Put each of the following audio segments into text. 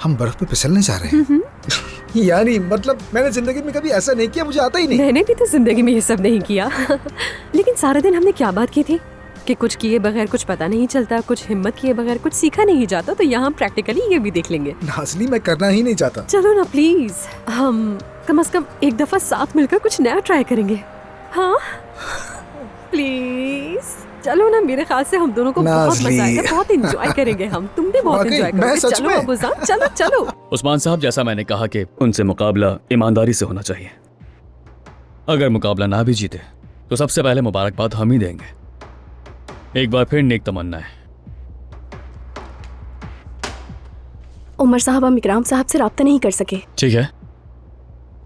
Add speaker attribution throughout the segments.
Speaker 1: हम बर्फ पे फिसलने जा रहे हैं। यानी मतलब मैंने जिंदगी में कभी ऐसा नहीं किया, मुझे आता ही नहीं।
Speaker 2: मैंने भी तो जिंदगी में ये सब नहीं किया। लेकिन सारा दिन हमने क्या बात की थी कि कुछ किए बगैर कुछ पता नहीं चलता, कुछ हिम्मत किए बगैर कुछ सीखा नहीं जाता। तो यहाँ प्रैक्टिकली ये भी देख लेंगे।
Speaker 1: नाज़ली मैं करना ही नहीं चाहता।
Speaker 2: चलो ना प्लीज, हम कम से कम एक दफा साथ मिलकर कुछ नया ट्राई करेंगे। हाँ प्लीज चलो ना, मेरे ख्याल से हम दोनों को बहुत मजा आएगा, बहुत एंजॉय करेंगे हम। तुम भी बहुत एंजॉय करोगे। चलो अबूजान, चलो चलो।
Speaker 3: उस्मान साहब, जैसा मैंने कहा कि उनसे मुकाबला ईमानदारी से होना चाहिए। अगर मुकाबला ना भी जीते तो सबसे पहले मुबारकबाद हम ही देंगे। एक बार फिर नेक तमन्ना है।
Speaker 4: उमर साहब, हम इकराम साहब से राब्ता नहीं कर सके।
Speaker 3: ठीक है।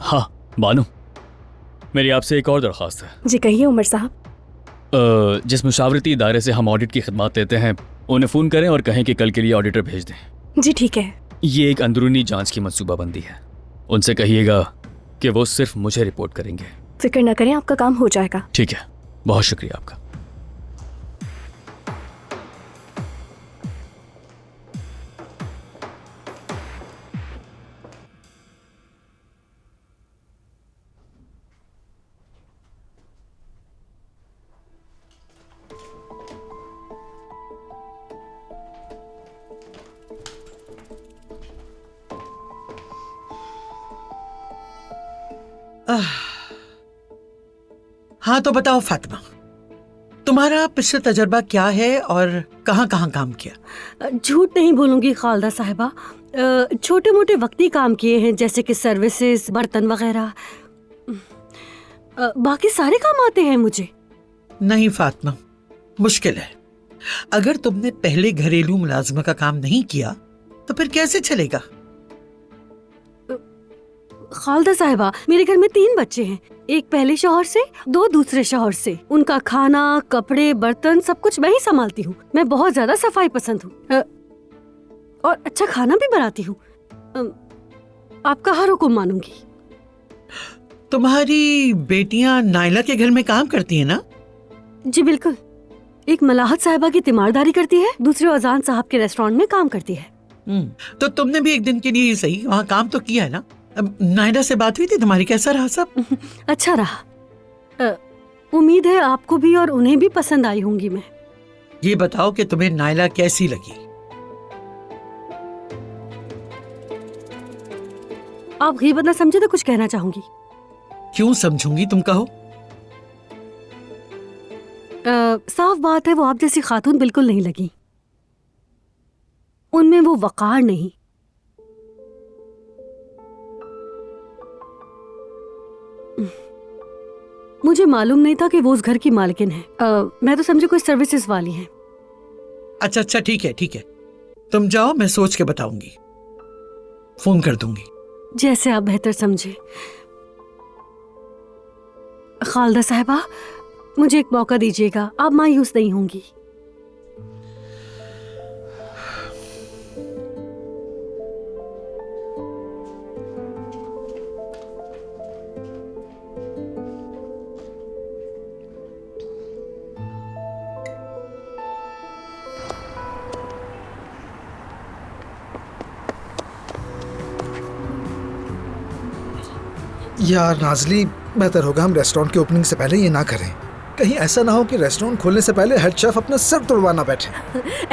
Speaker 3: हाँ बानो, मेरी आपसे एक और दरख्वास्त है।
Speaker 4: जी कहिए उमर साहब।
Speaker 3: जिस मुशावरती इदारे से हम ऑडिट की खिदमत लेते हैं, उन्हें फ़ोन करें और कहें कि कल के लिए ऑडिटर भेज दें।
Speaker 4: जी ठीक है।
Speaker 3: ये एक अंदरूनी जांच की मंसूबाबंदी है। उनसे कहिएगा कि वो सिर्फ मुझे रिपोर्ट करेंगे।
Speaker 4: फिक्र न करें, आपका काम हो जाएगा।
Speaker 3: ठीक है, बहुत शुक्रिया आपका।
Speaker 5: हाँ तो बताओ फातिमा, तुम्हारा पिछला तजर्बा क्या है और कहाँ कहाँ काम किया?
Speaker 2: झूठ नहीं बोलूंगी खालदा साहिबा, छोटे मोटे वक्ती काम किए हैं, जैसे कि सर्विसेज, बर्तन वगैरह। बाकी सारे काम आते हैं मुझे।
Speaker 5: नहीं फातिमा, मुश्किल है। अगर तुमने पहले घरेलू मुलाजमा का काम नहीं किया तो फिर कैसे चलेगा?
Speaker 2: खालदा साहिबा, मेरे घर में 3 बच्चे हैं, एक पहले शौहर से, 2 दूसरे शौहर से। उनका खाना, कपड़े, बर्तन सब कुछ मैं ही संभालती हूँ। मैं बहुत ज्यादा सफाई पसंद हूँ और अच्छा खाना भी बनाती हूँ। आपका हर हुक्म मानूंगी।
Speaker 5: तुम्हारी बेटियां नाइला के घर में काम करती हैं ना?
Speaker 2: जी बिल्कुल। एक मलाहत साहिबा की तीमारदारी करती है, दूसरे अजान साहब के रेस्टोरेंट में काम करती है।
Speaker 5: तो तुमने भी एक दिन के लिए ही सही वहाँ काम तो किया है ना? नायडा से बात हुई थी तुम्हारी, कैसा रहा सब?
Speaker 2: अच्छा रहा। उम्मीद है आपको भी और उन्हें भी पसंद आई होंगी। मैं
Speaker 5: ये बताओ कि तुम्हें नायला कैसी लगी?
Speaker 2: आप गीबत ना समझे तो कुछ कहना चाहूंगी।
Speaker 5: क्यों समझूंगी, तुम कहो।
Speaker 2: साफ बात है, वो आप जैसी खातून बिल्कुल नहीं लगी। उनमें वो वकार नहीं। मुझे मालूम नहीं था कि वो उस घर की मालकिन है। मैं तो समझी कोई सर्विसेज वाली है।
Speaker 5: अच्छा अच्छा, ठीक है ठीक है, तुम जाओ, मैं सोच के बताऊंगी, फोन कर दूंगी।
Speaker 2: जैसे आप बेहतर समझे। खालदा साहिबा, मुझे एक मौका दीजिएगा, आप मायूस नहीं होंगी।
Speaker 1: यार नाज़ली, बेहतर होगा हम रेस्टोरेंट की ओपनिंग से पहले ये ना करें। कहीं ऐसा ना हो कि रेस्टोरेंट खोलने से पहले हेड शेफ अपना सर तुड़वाना बैठे।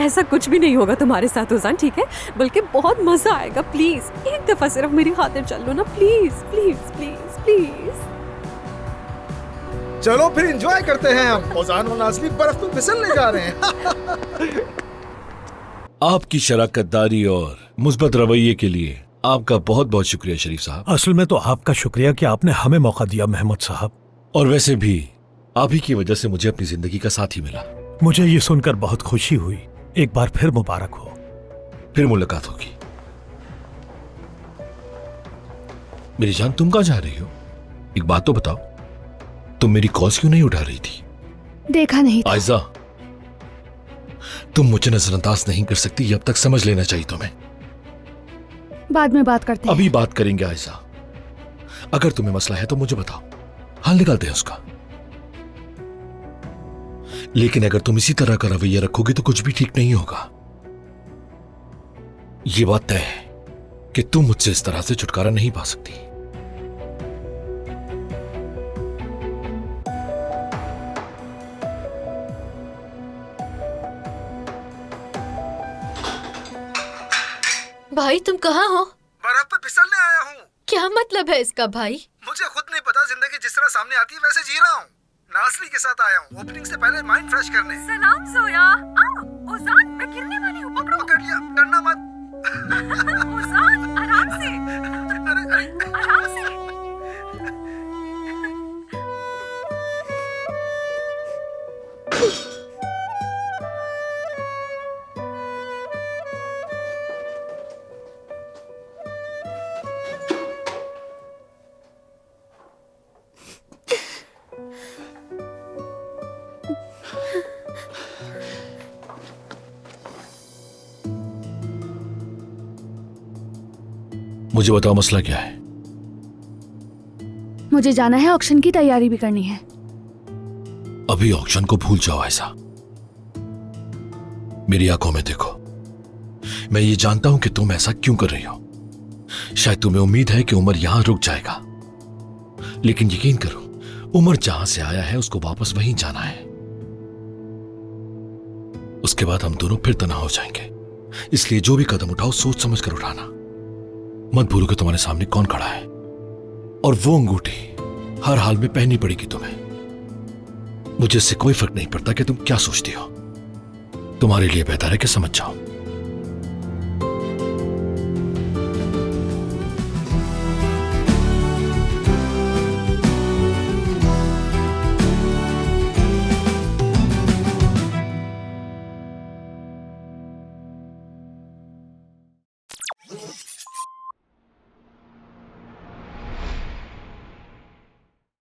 Speaker 2: ऐसा कुछ भी नहीं होगा तुम्हारे साथ उजान, ठीक है? बल्कि बहुत मजा आएगा। प्लीज एक दफा सिर्फ मेरी खातिर चल लो ना, प्लीज प्लीज प्लीज प्लीज।
Speaker 1: चलो फिर एंजॉय करते हैं हम। ओजान और नाज़ली बर्फ में फिसलने जा रहे हैं।
Speaker 6: आपकी शराकतदारी और मुस्बत रवैये के लिए आपका बहुत बहुत शुक्रिया शरीफ साहब।
Speaker 7: असल में तो आपका शुक्रिया कि आपने हमें मौका दिया महमूद साहब।
Speaker 6: और वैसे भी आप ही की वजह से मुझे अपनी जिंदगी का साथी मिला।
Speaker 7: मुझे ये सुनकर बहुत खुशी हुई। एक बार फिर मुबारक हो।
Speaker 6: फिर मुलाकात होगी। मेरी जान, तुम कहाँ जा रही हो? एक बात तो बताओ, तुम मेरी कॉल्स क्यों नहीं उठा रही थी?
Speaker 4: देखा नहीं था।
Speaker 6: आयजा, तुम मुझे नजरअंदाज नहीं कर सकती, ये अब तक समझ लेना चाहिए तुम्हें।
Speaker 4: बाद में बात करते हैं।
Speaker 6: अभी बात करेंगे आयजा। अगर तुम्हें मसला है तो मुझे बताओ, हल निकालते हैं उसका। लेकिन अगर तुम इसी तरह का रवैया रखोगे तो कुछ भी ठीक नहीं होगा। ये बात तय है। कि तुम मुझसे इस तरह से छुटकारा नहीं पा सकती।
Speaker 8: भाई तुम कहाँ हो?
Speaker 1: बर्फ पे फिसलने आया हूँ।
Speaker 8: क्या मतलब है इसका भाई?
Speaker 1: मुझे खुद नहीं पता, जिंदगी जिस तरह सामने आती है वैसे जी रहा हूँ। नासली के साथ आया हूँ ओपनिंग से पहले माइंड फ्रेश करने।
Speaker 2: सलाम सोया। ओजान, मैं गिरने वाली हूँ, पकड़ो।
Speaker 1: पकड़ लिया, डरना मत।
Speaker 2: ओजान, आराम से,
Speaker 1: अरे
Speaker 2: आराम से।
Speaker 6: मुझे बताओ मसला क्या है?
Speaker 4: मुझे जाना है, ऑक्शन की तैयारी भी करनी है।
Speaker 6: अभी ऑक्शन को भूल जाओ ऐसा। मेरी आंखों में देखो। मैं ये जानता हूं कि तुम ऐसा क्यों कर रही हो। शायद तुम्हें उम्मीद है कि उमर यहां रुक जाएगा, लेकिन यकीन करो, उमर जहां से आया है उसको वापस वहीं जाना है। उसके बाद हम दोनों फिर तन्हा हो जाएंगे। इसलिए जो भी कदम उठाओ सोच समझ कर उठाना। मत भूलो कि तुम्हारे सामने कौन खड़ा है, और वो अंगूठी हर हाल में पहननी पड़ेगी तुम्हें। मुझे इससे कोई फर्क नहीं पड़ता कि तुम क्या सोचती हो। तुम्हारे लिए बेहतर है कि समझ जाओ।